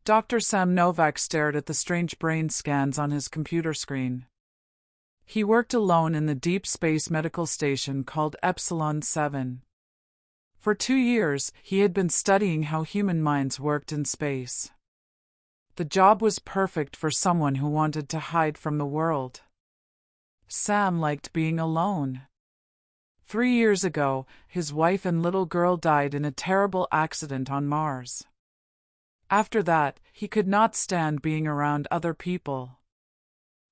Dr. Sam Novak stared at the strange brain scans on his computer screen. He worked alone in the deep space medical station called Epsilon 7. For 2 years, he had been studying how human minds worked in space. The job was perfect for someone who wanted to hide from the world. Sam liked being alone. 3 years ago, his wife and little girl died in a terrible accident on Mars. After that, he could not stand being around other people.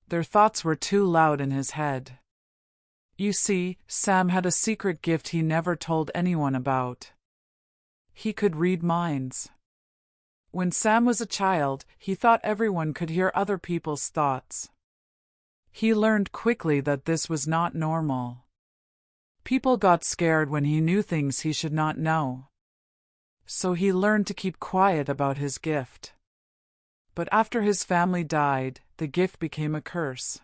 Their thoughts were too loud in his head. You see, Sam had a secret gift he never told anyone about. He could read minds. When Sam was a child, he thought everyone could hear other people's thoughts. He learned quickly that this was not normal. People got scared when he knew things he should not know. So he learned to keep quiet about his gift. But after his family died, the gift became a curse.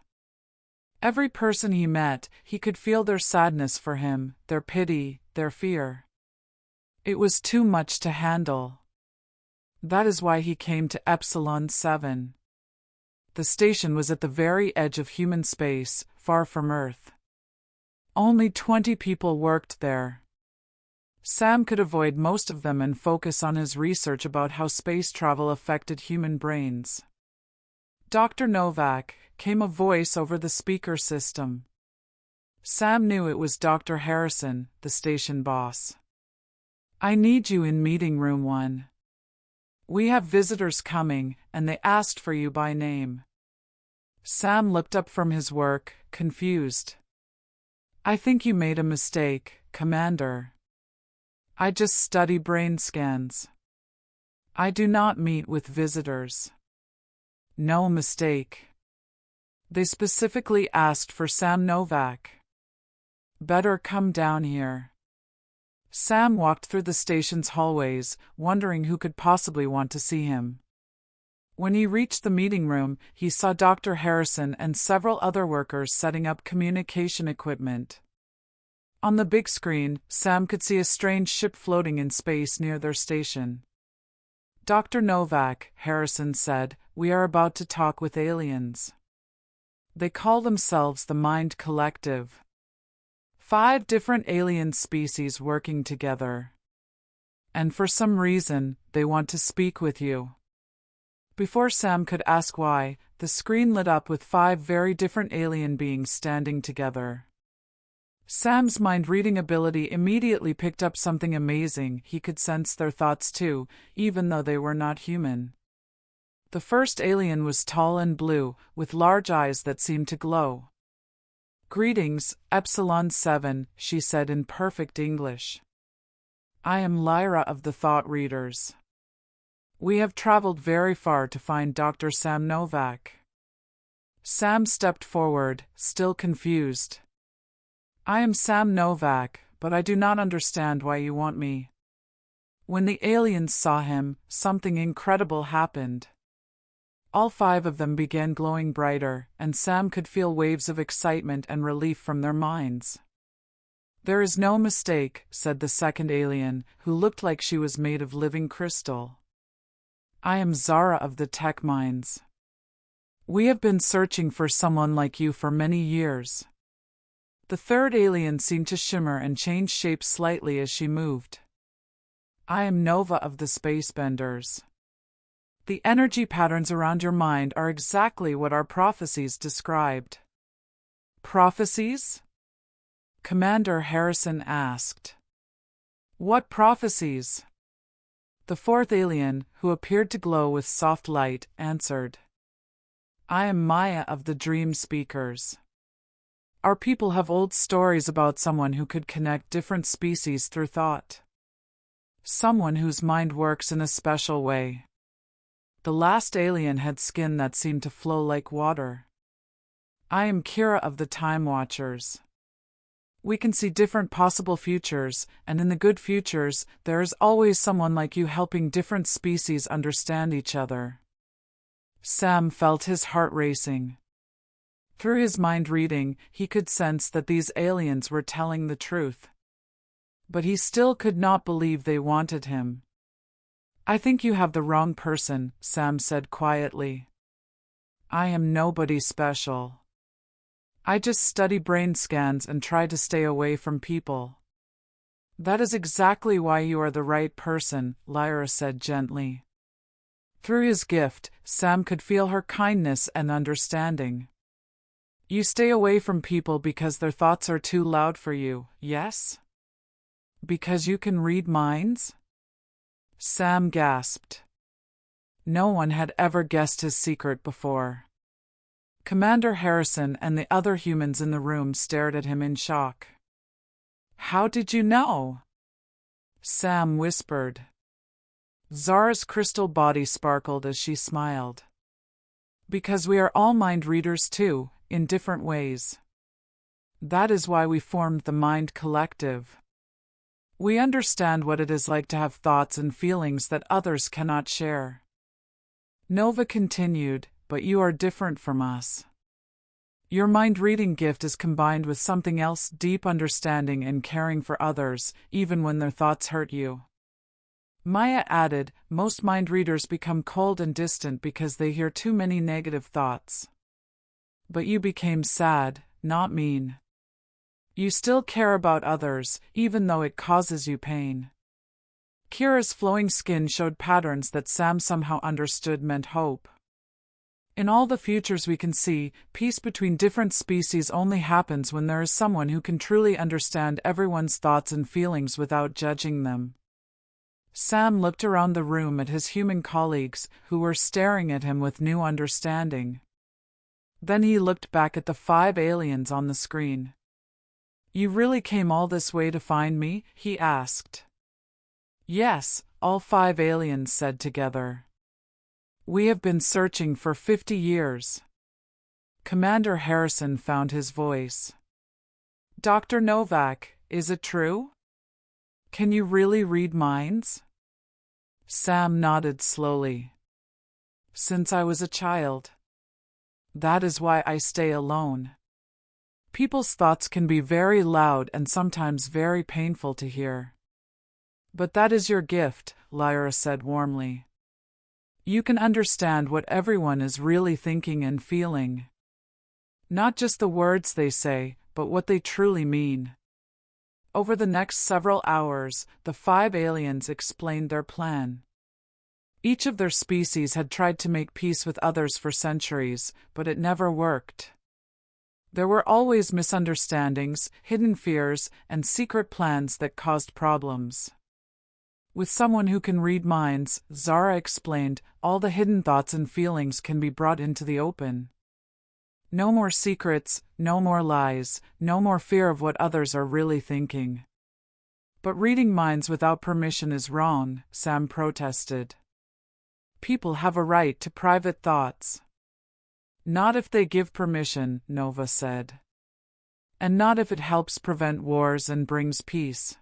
Every person he met, he could feel their sadness for him, their pity, their fear. It was too much to handle. That is why he came to Epsilon 7. The station was at the very edge of human space, far from Earth. Only 20 people worked there. Sam could avoid most of them and focus on his research about how space travel affected human brains. Dr. Novak, came a voice over the speaker system. Sam knew it was Dr. Harrison, the station boss. I need you in meeting room 1. We have visitors coming, and they asked for you by name. Sam looked up from his work, confused. I think you made a mistake, Commander. I just study brain scans. I do not meet with visitors. No mistake. They specifically asked for Sam Novak. Better come down here. Sam walked through the station's hallways, wondering who could possibly want to see him. When he reached the meeting room, he saw Dr. Harrison and several other workers setting up communication equipment. On the big screen, Sam could see a strange ship floating in space near their station. Dr. Novak, Harrison said, we are about to talk with aliens. They call themselves the Mind Collective. 5 different alien species working together. And for some reason, they want to speak with you. Before Sam could ask why, the screen lit up with 5 very different alien beings standing together. Sam's mind-reading ability immediately picked up something amazing. He could sense their thoughts too, even though they were not human. The first alien was tall and blue, with large eyes that seemed to glow. Greetings, Epsilon 7, she said in perfect English. I am Lyra of the Thought Readers. We have traveled very far to find Dr. Sam Novak. Sam stepped forward, still confused. I am Sam Novak, but I do not understand why you want me. When the aliens saw him, something incredible happened. All 5 of them began glowing brighter, and Sam could feel waves of excitement and relief from their minds. There is no mistake, said the second alien, who looked like she was made of living crystal. I am Zara of the Tech Minds. We have been searching for someone like you for many years. The third alien seemed to shimmer and change shape slightly as she moved. I am Nova of the Spacebenders. The energy patterns around your mind are exactly what our prophecies described. Prophecies? Commander Harrison asked. What prophecies? The fourth alien, who appeared to glow with soft light, answered. I am Maya of the Dream Speakers. Our people have old stories about someone who could connect different species through thought. Someone whose mind works in a special way. The last alien had skin that seemed to flow like water. I am Kira of the Time Watchers. We can see different possible futures, and in the good futures, there is always someone like you helping different species understand each other. Sam felt his heart racing. Through his mind reading, he could sense that these aliens were telling the truth. But he still could not believe they wanted him. I think you have the wrong person, Sam said quietly. I am nobody special. I just study brain scans and try to stay away from people. That is exactly why you are the right person, Lyra said gently. Through his gift, Sam could feel her kindness and understanding. You stay away from people because their thoughts are too loud for you, yes? Because you can read minds? Sam gasped. No one had ever guessed his secret before. Commander Harrison and the other humans in the room stared at him in shock. How did you know? Sam whispered. Zara's crystal body sparkled as she smiled. Because we are all mind readers too, in different ways. That is why we formed the Mind Collective. We understand what it is like to have thoughts and feelings that others cannot share. Nova continued, but you are different from us. Your mind-reading gift is combined with something else, deep understanding and caring for others, even when their thoughts hurt you. Maya added, most mind readers become cold and distant because they hear too many negative thoughts. But you became sad, not mean. You still care about others, even though it causes you pain. Kira's flowing skin showed patterns that Sam somehow understood meant hope. In all the futures we can see, peace between different species only happens when there is someone who can truly understand everyone's thoughts and feelings without judging them. Sam looked around the room at his human colleagues, who were staring at him with new understanding. Then he looked back at the 5 aliens on the screen. You really came all this way to find me? He asked. Yes, all 5 aliens said together. We have been searching for 50 years. Commander Harrison found his voice. Dr. Novak, is it true? Can you really read minds? Sam nodded slowly. Since I was a child. That is why I stay alone. People's thoughts can be very loud and sometimes very painful to hear. But that is your gift, Lyra said warmly. You can understand what everyone is really thinking and feeling. Not just the words they say, but what they truly mean. Over the next several hours, the 5 aliens explained their plan. Each of their species had tried to make peace with others for centuries, but it never worked. There were always misunderstandings, hidden fears, and secret plans that caused problems. With someone who can read minds, Zara explained, all the hidden thoughts and feelings can be brought into the open. No more secrets, no more lies, no more fear of what others are really thinking. But reading minds without permission is wrong, Sam protested. People have a right to private thoughts. Not if they give permission, Nova said. And not if it helps prevent wars and brings peace.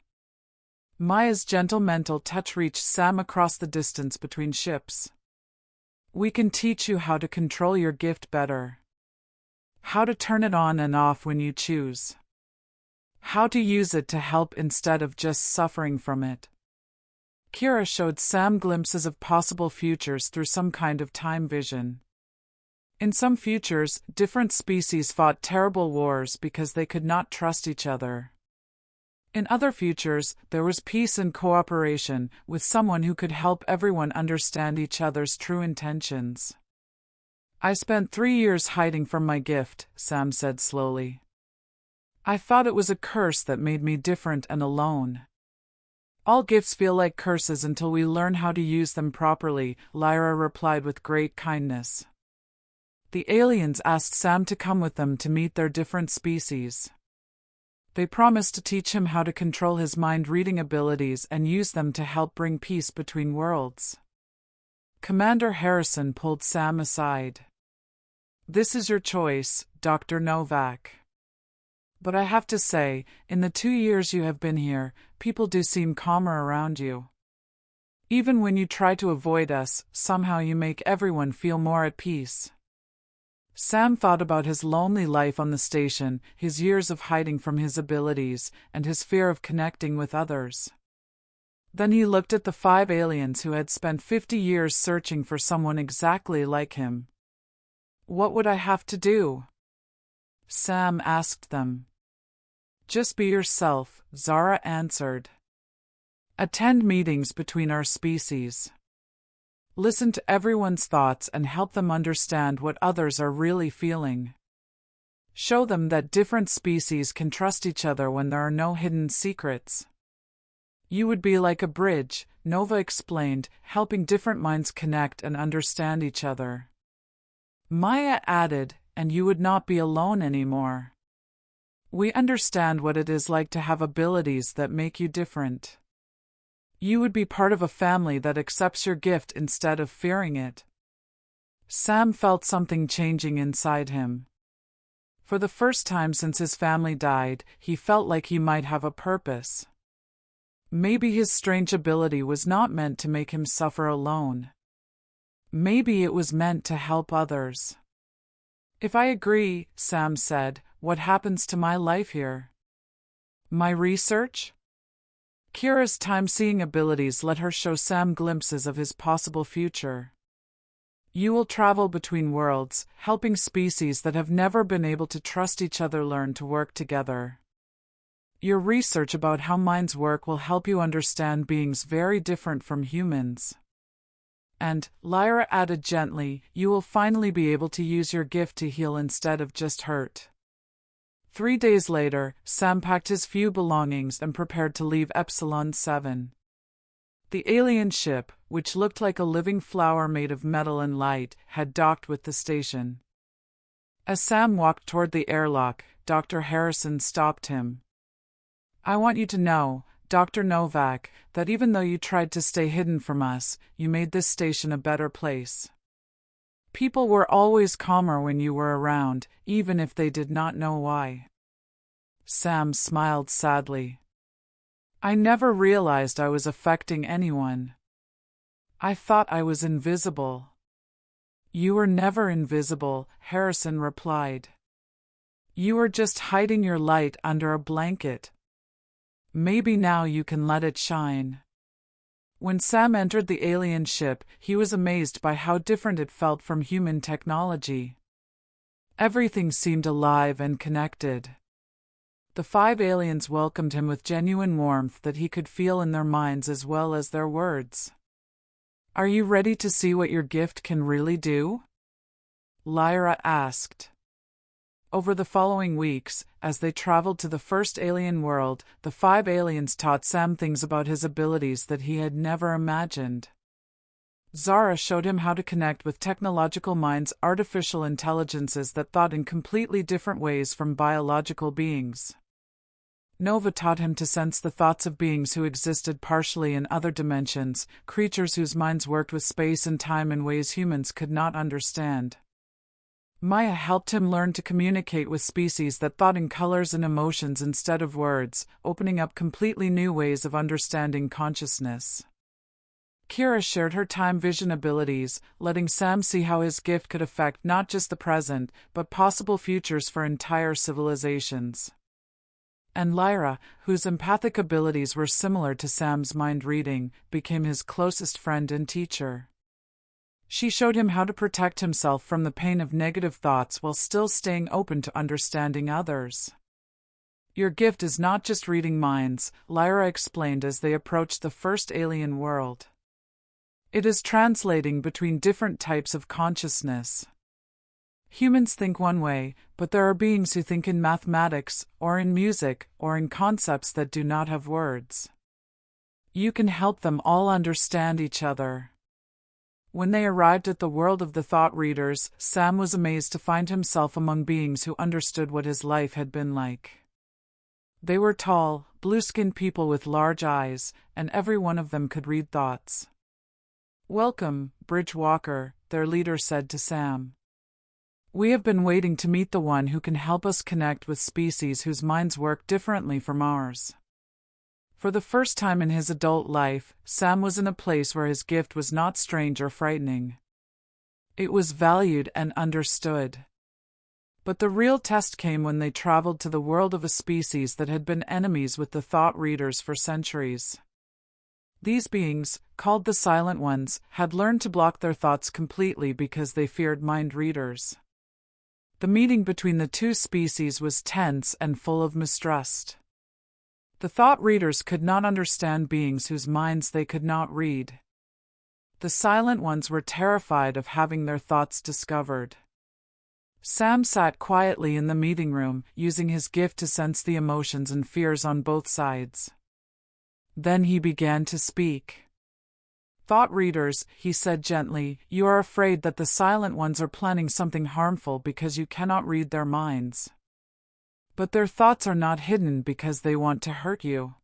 Maya's gentle mental touch reached Sam across the distance between ships. We can teach you how to control your gift better. How to turn it on and off when you choose. How to use it to help instead of just suffering from it. Kira showed Sam glimpses of possible futures through some kind of time vision. In some futures, different species fought terrible wars because they could not trust each other. In other futures, there was peace and cooperation, with someone who could help everyone understand each other's true intentions. I spent 3 years hiding from my gift, Sam said slowly. I thought it was a curse that made me different and alone. All gifts feel like curses until we learn how to use them properly, Lyra replied with great kindness. The aliens asked Sam to come with them to meet their different species. They promised to teach him how to control his mind-reading abilities and use them to help bring peace between worlds. Commander Harrison pulled Sam aside. This is your choice, Dr. Novak. But I have to say, in the 2 years you have been here, people do seem calmer around you. Even when you try to avoid us, somehow you make everyone feel more at peace. Sam thought about his lonely life on the station, his years of hiding from his abilities, and his fear of connecting with others. Then he looked at the 5 aliens who had spent 50 years searching for someone exactly like him. "What would I have to do?" Sam asked them. "Just be yourself," Zara answered. "Attend meetings between our species. Listen to everyone's thoughts and help them understand what others are really feeling. Show them that different species can trust each other when there are no hidden secrets." "You would be like a bridge," Nova explained, helping different minds connect and understand each other. Maya added, "And you would not be alone anymore. We understand what it is like to have abilities that make you different. You would be part of a family that accepts your gift instead of fearing it." Sam felt something changing inside him. For the first time since his family died, he felt like he might have a purpose. Maybe his strange ability was not meant to make him suffer alone. Maybe it was meant to help others. "If I agree," Sam said, "what happens to my life here? My research?" Kira's time-seeing abilities let her show Sam glimpses of his possible future. "You will travel between worlds, helping species that have never been able to trust each other learn to work together. Your research about how minds work will help you understand beings very different from humans. And," Lyra added gently, "you will finally be able to use your gift to heal instead of just hurt." 3 days later, Sam packed his few belongings and prepared to leave Epsilon 7. The alien ship, which looked like a living flower made of metal and light, had docked with the station. As Sam walked toward the airlock, Dr. Harrison stopped him. "I want you to know, Dr. Novak, that even though you tried to stay hidden from us, you made this station a better place. People were always calmer when you were around, even if they did not know why." Sam smiled sadly. "I never realized I was affecting anyone. I thought I was invisible." "You were never invisible," Harrison replied. "You were just hiding your light under a blanket. Maybe now you can let it shine." When Sam entered the alien ship, he was amazed by how different it felt from human technology. Everything seemed alive and connected. The 5 aliens welcomed him with genuine warmth that he could feel in their minds as well as their words. "Are you ready to see what your gift can really do?" Lyra asked. Over the following weeks, as they traveled to the first alien world, the 5 aliens taught Sam things about his abilities that he had never imagined. Zara showed him how to connect with technological minds, artificial intelligences that thought in completely different ways from biological beings. Nova taught him to sense the thoughts of beings who existed partially in other dimensions, creatures whose minds worked with space and time in ways humans could not understand. Maya helped him learn to communicate with species that thought in colors and emotions instead of words, opening up completely new ways of understanding consciousness. Kira shared her time vision abilities, letting Sam see how his gift could affect not just the present, but possible futures for entire civilizations. And Lyra, whose empathic abilities were similar to Sam's mind reading, became his closest friend and teacher. She showed him how to protect himself from the pain of negative thoughts while still staying open to understanding others. "Your gift is not just reading minds," Lyra explained as they approached the first alien world. "It is translating between different types of consciousness. Humans think one way, but there are beings who think in mathematics, or in music, or in concepts that do not have words. You can help them all understand each other." When they arrived at the world of the thought readers, Sam was amazed to find himself among beings who understood what his life had been like. They were tall, blue-skinned people with large eyes, and every one of them could read thoughts. "Welcome, Bridge Walker," their leader said to Sam. "We have been waiting to meet the one who can help us connect with species whose minds work differently from ours." For the first time in his adult life, Sam was in a place where his gift was not strange or frightening. It was valued and understood. But the real test came when they traveled to the world of a species that had been enemies with the thought readers for centuries. These beings, called the Silent Ones, had learned to block their thoughts completely because they feared mind readers. The meeting between the two species was tense and full of mistrust. The thought readers could not understand beings whose minds they could not read. The Silent Ones were terrified of having their thoughts discovered. Sam sat quietly in the meeting room, using his gift to sense the emotions and fears on both sides. Then he began to speak. "Thought readers," he said gently, "you are afraid that the Silent Ones are planning something harmful because you cannot read their minds. But their thoughts are not hidden because they want to hurt you.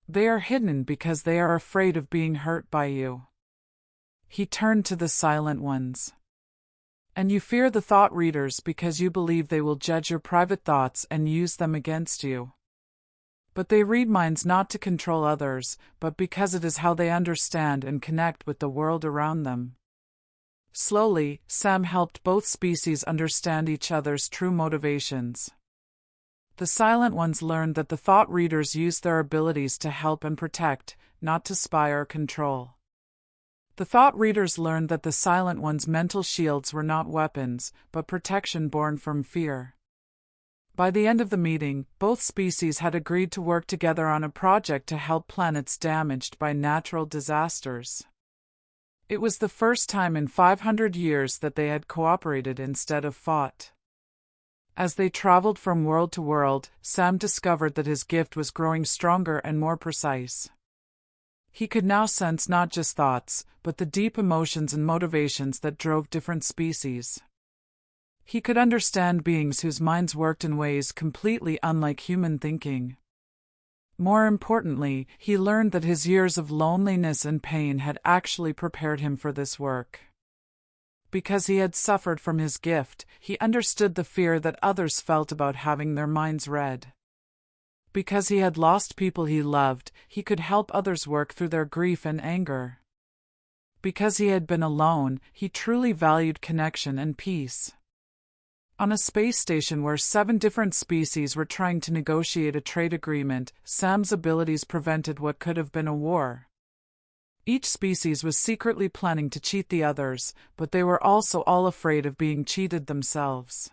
They are hidden because they are afraid of being hurt by you." He turned to the Silent Ones. "And you fear the thought readers because you believe they will judge your private thoughts and use them against you. But they read minds not to control others, but because it is how they understand and connect with the world around them." Slowly, Sam helped both species understand each other's true motivations. The Silent Ones learned that the thought readers use their abilities to help and protect, not to spy or control. The thought readers learned that the Silent Ones' mental shields were not weapons, but protection born from fear. By the end of the meeting, both species had agreed to work together on a project to help planets damaged by natural disasters. It was the first time in 500 years that they had cooperated instead of fought. As they traveled from world to world, Sam discovered that his gift was growing stronger and more precise. He could now sense not just thoughts, but the deep emotions and motivations that drove different species. He could understand beings whose minds worked in ways completely unlike human thinking. More importantly, he learned that his years of loneliness and pain had actually prepared him for this work. Because he had suffered from his gift, he understood the fear that others felt about having their minds read. Because he had lost people he loved, he could help others work through their grief and anger. Because he had been alone, he truly valued connection and peace. On a space station where 7 different species were trying to negotiate a trade agreement, Sam's abilities prevented what could have been a war. Each species was secretly planning to cheat the others, but they were also all afraid of being cheated themselves.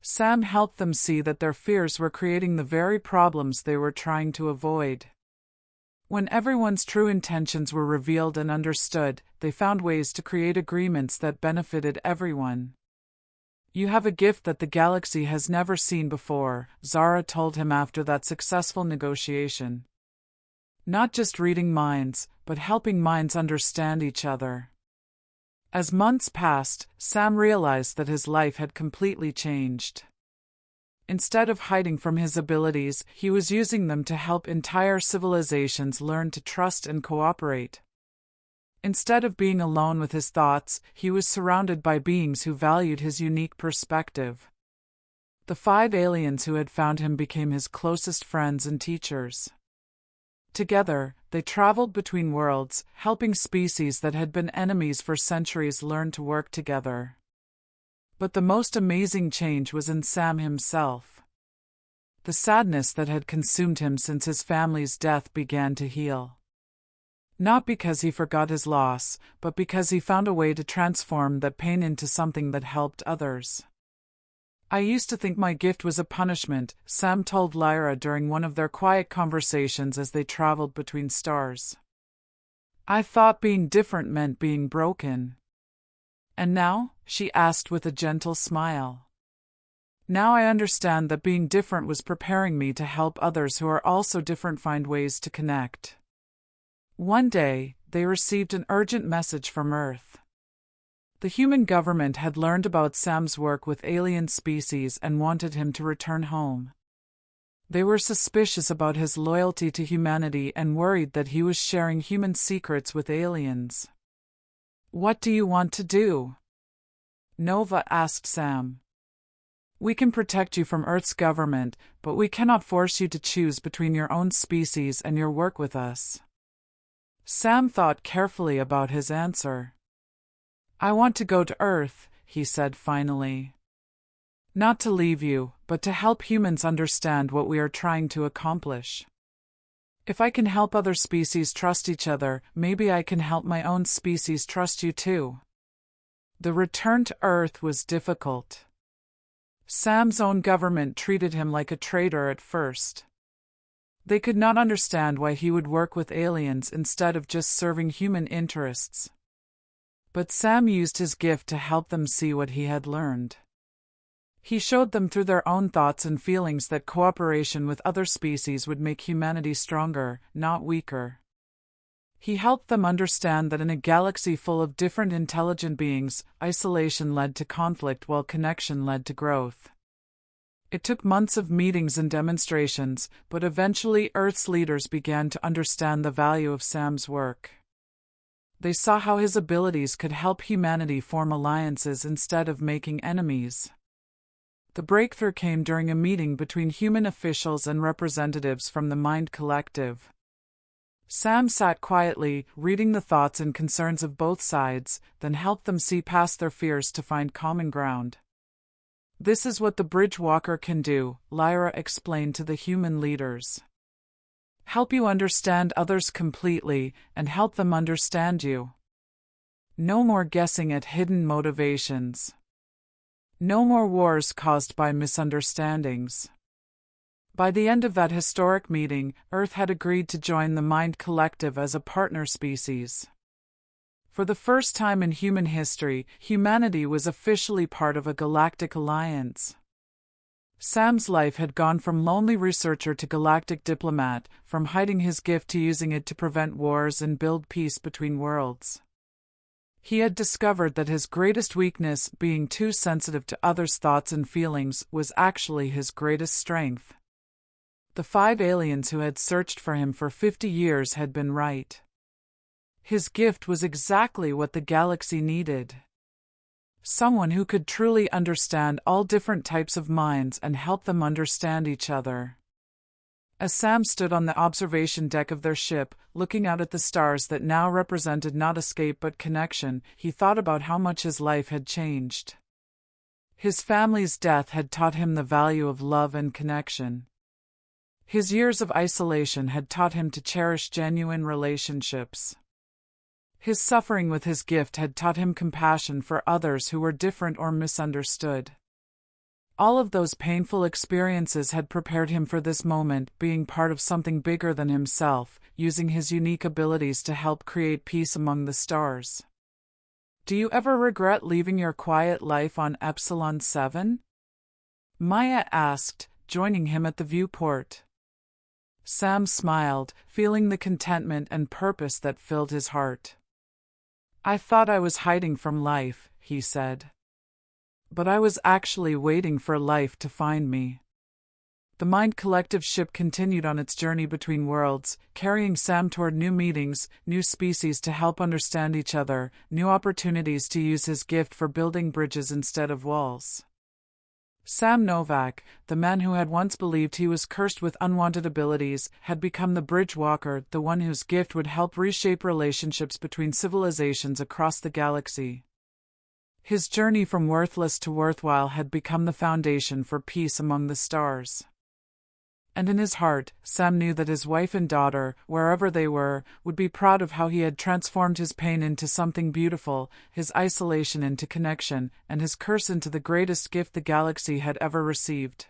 Sam helped them see that their fears were creating the very problems they were trying to avoid. When everyone's true intentions were revealed and understood, they found ways to create agreements that benefited everyone. "You have a gift that the galaxy has never seen before," Zara told him after that successful negotiation. "Not just reading minds, but helping minds understand each other." As months passed, Sam realized that his life had completely changed. Instead of hiding from his abilities, he was using them to help entire civilizations learn to trust and cooperate. Instead of being alone with his thoughts, he was surrounded by beings who valued his unique perspective. The 5 aliens who had found him became his closest friends and teachers. Together, they traveled between worlds, helping species that had been enemies for centuries learn to work together. But the most amazing change was in Sam himself. The sadness that had consumed him since his family's death began to heal. Not because he forgot his loss, but because he found a way to transform that pain into something that helped others. "I used to think my gift was a punishment," Sam told Lyra during one of their quiet conversations as they traveled between stars. "I thought being different meant being broken." "And now?" she asked with a gentle smile. "Now I understand that being different was preparing me to help others who are also different find ways to connect." One day, they received an urgent message from Earth. The human government had learned about Sam's work with alien species and wanted him to return home. They were suspicious about his loyalty to humanity and worried that he was sharing human secrets with aliens. "What do you want to do?" Nova asked Sam. "We can protect you from Earth's government, but we cannot force you to choose between your own species and your work with us." Sam thought carefully about his answer. "I want to go to Earth," he said finally. "Not to leave you, but to help humans understand what we are trying to accomplish." If I can help other species trust each other, maybe I can help my own species trust you too. The return to Earth was difficult. Sam's own government treated him like a traitor at first. They could not understand why he would work with aliens instead of just serving human interests. But Sam used his gift to help them see what he had learned. He showed them through their own thoughts and feelings that cooperation with other species would make humanity stronger, not weaker. He helped them understand that in a galaxy full of different intelligent beings, isolation led to conflict while connection led to growth. It took months of meetings and demonstrations, but eventually Earth's leaders began to understand the value of Sam's work. They saw how his abilities could help humanity form alliances instead of making enemies. The breakthrough came during a meeting between human officials and representatives from the Mind Collective. Sam sat quietly, reading the thoughts and concerns of both sides, then helped them see past their fears to find common ground. This is what the Bridge Walker can do, Lyra explained to the human leaders. Help you understand others completely, and help them understand you. No more guessing at hidden motivations. No more wars caused by misunderstandings. By the end of that historic meeting, Earth had agreed to join the Mind Collective as a partner species. For the first time in human history, humanity was officially part of a galactic alliance. Sam's life had gone from lonely researcher to galactic diplomat, from hiding his gift to using it to prevent wars and build peace between worlds. He had discovered that his greatest weakness, being too sensitive to others' thoughts and feelings, was actually his greatest strength. The 5 aliens who had searched for him for 50 years had been right. His gift was exactly what the galaxy needed. Someone who could truly understand all different types of minds and help them understand each other. As Sam stood on the observation deck of their ship, looking out at the stars that now represented not escape but connection, he thought about how much his life had changed. His family's death had taught him the value of love and connection. His years of isolation had taught him to cherish genuine relationships. His suffering with his gift had taught him compassion for others who were different or misunderstood. All of those painful experiences had prepared him for this moment, being part of something bigger than himself, using his unique abilities to help create peace among the stars. Do you ever regret leaving your quiet life on Epsilon 7? Maya asked, joining him at the viewport. Sam smiled, feeling the contentment and purpose that filled his heart. I thought I was hiding from life, he said. But I was actually waiting for life to find me. The Mind Collective ship continued on its journey between worlds, carrying Sam toward new meetings, new species to help understand each other, new opportunities to use his gift for building bridges instead of walls. Sam Novak, the man who had once believed he was cursed with unwanted abilities, had become the Bridge Walker, the one whose gift would help reshape relationships between civilizations across the galaxy. His journey from worthless to worthwhile had become the foundation for peace among the stars. And in his heart, Sam knew that his wife and daughter, wherever they were, would be proud of how he had transformed his pain into something beautiful, his isolation into connection, and his curse into the greatest gift the galaxy had ever received.